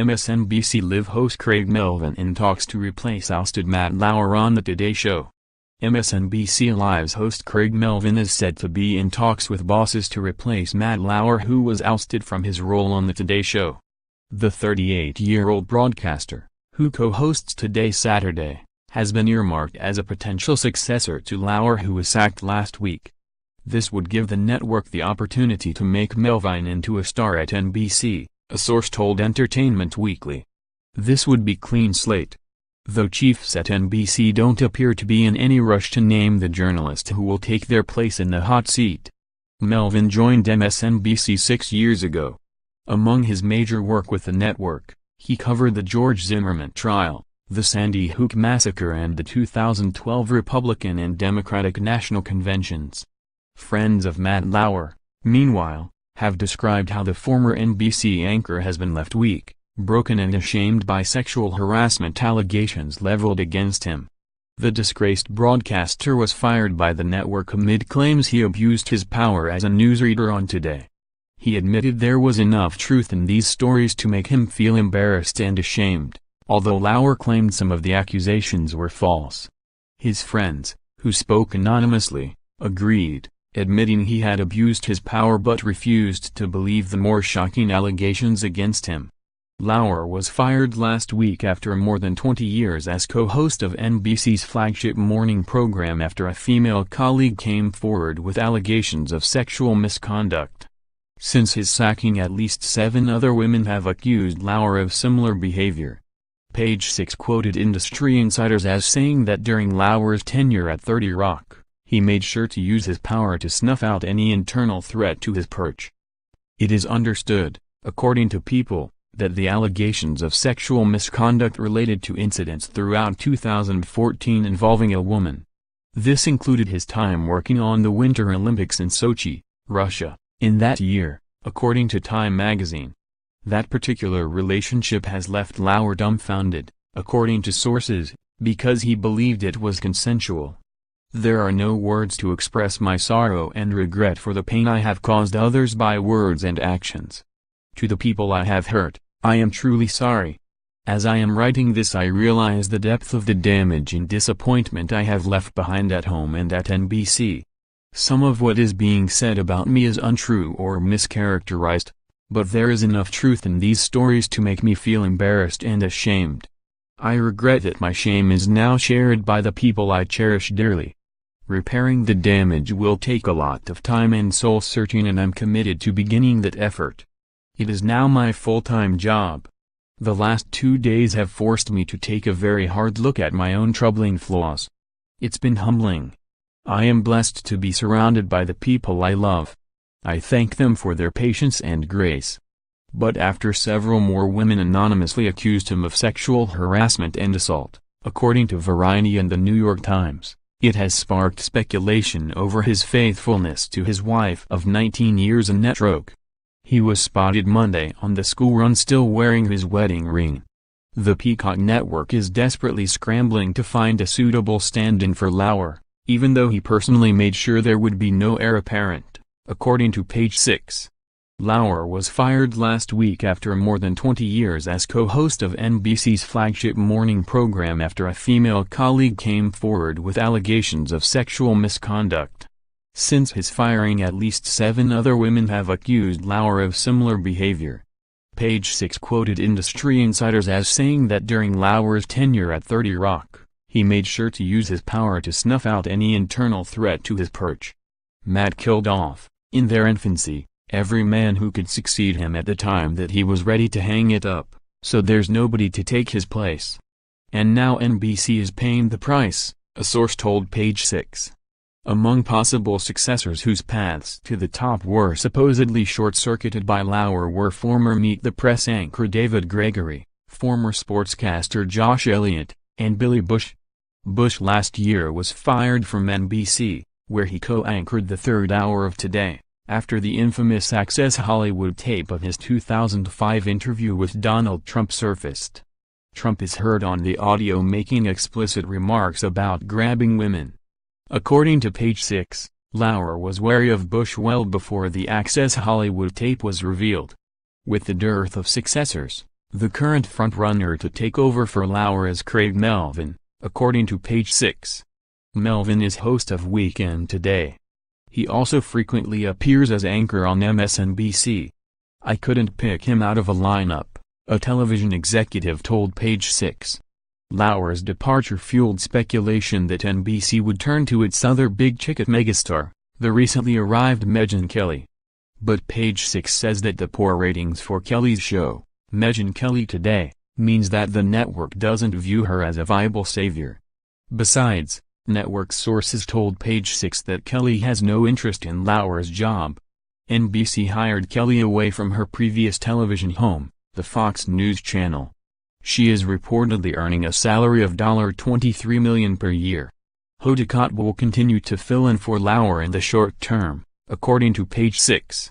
MSNBC Live host Craig Melvin in talks to replace ousted Matt Lauer on The Today Show. MSNBC Live's host Craig Melvin is said to be in talks with bosses to replace Matt Lauer, who was ousted from his role on The Today Show. The 38-year-old broadcaster, who co-hosts Today Saturday, has been earmarked as a potential successor to Lauer, who was sacked last week. This would give the network the opportunity to make Melvin into a star at NBC, a source told Entertainment Weekly. This would be clean slate. Though chiefs at NBC don't appear to be in any rush to name the journalist who will take their place in the hot seat. Melvin joined MSNBC 6 years ago. Among his major work with the network, he covered the George Zimmerman trial, the Sandy Hook massacre, and the 2012 Republican and Democratic national conventions. Friends of Matt Lauer, meanwhile, have described how the former NBC anchor has been left weak, broken and ashamed by sexual harassment allegations leveled against him. The disgraced broadcaster was fired by the network amid claims he abused his power as a newsreader on Today. He admitted there was enough truth in these stories to make him feel embarrassed and ashamed, although Lauer claimed some of the accusations were false. His friends, who spoke anonymously, agreed, admitting he had abused his power but refused to believe the more shocking allegations against him. Lauer was fired last week after more than 20 years as co-host of NBC's flagship morning program after a female colleague came forward with allegations of sexual misconduct. Since his sacking, at least 7 other women have accused Lauer of similar behavior. Page 6 quoted industry insiders as saying that during Lauer's tenure at 30 Rock, he made sure to use his power to snuff out any internal threat to his perch. It is understood, according to People, that the allegations of sexual misconduct related to incidents throughout 2014 involving a woman. This included his time working on the Winter Olympics in Sochi, Russia, in that year, according to Time magazine. That particular relationship has left Lauer dumbfounded, according to sources, because he believed it was consensual. There are no words to express my sorrow and regret for the pain I have caused others by words and actions. To the people I have hurt, I am truly sorry. As I am writing this, I realize the depth of the damage and disappointment I have left behind at home and at NBC. Some of what is being said about me is untrue or mischaracterized, but there is enough truth in these stories to make me feel embarrassed and ashamed. I regret that my shame is now shared by the people I cherish dearly. Repairing the damage will take a lot of time and soul-searching, and I'm committed to beginning that effort. It is now my full-time job. The last 2 days have forced me to take a very hard look at my own troubling flaws. It's been humbling. I am blessed to be surrounded by the people I love. I thank them for their patience and grace. But after several more women anonymously accused him of sexual harassment and assault, according to Variety and the New York Times, it has sparked speculation over his faithfulness to his wife of 19 years, Annette Roque. He was spotted Monday on the school run still wearing his wedding ring. The Peacock network is desperately scrambling to find a suitable stand-in for Lauer, even though he personally made sure there would be no heir apparent, according to Page 6. Lauer was fired last week after more than 20 years as co-host of NBC's flagship morning program after a female colleague came forward with allegations of sexual misconduct. Since his firing, at least 7 other women have accused Lauer of similar behavior. Page 6 quoted industry insiders as saying that during Lauer's tenure at 30 Rock, he made sure to use his power to snuff out any internal threat to his perch. Matt killed off, in their infancy, every man who could succeed him at the time that he was ready to hang it up, so there's nobody to take his place. And now NBC is paying the price, a source told Page 6. Among possible successors whose paths to the top were supposedly short-circuited by Lauer were former Meet the Press anchor David Gregory, former sportscaster Josh Elliott, and Billy Bush. Bush last year was fired from NBC, where he co-anchored the third hour of Today, after the infamous Access Hollywood tape of his 2005 interview with Donald Trump surfaced. Trump is heard on the audio making explicit remarks about grabbing women. According to Page 6, Lauer was wary of Bush well before the Access Hollywood tape was revealed. With the dearth of successors, The current frontrunner to take over for Lauer is Craig Melvin, according to Page 6. Melvin is host of Weekend Today. He also frequently appears as anchor on MSNBC. "I couldn't pick him out of a lineup," a television executive told Page 6. Lauer's departure fueled speculation that NBC would turn to its other big-ticket megastar, the recently arrived Megyn Kelly. But Page 6 says that the poor ratings for Kelly's show, Megyn Kelly Today, means that the network doesn't view her as a viable savior. Besides, network sources told Page 6 that Kelly has no interest in Lauer's job. NBC hired Kelly away from her previous television home, the Fox News Channel. She is reportedly earning a salary of $23 million per year. Hodicott will continue to fill in for Lauer in the short term, according to Page 6.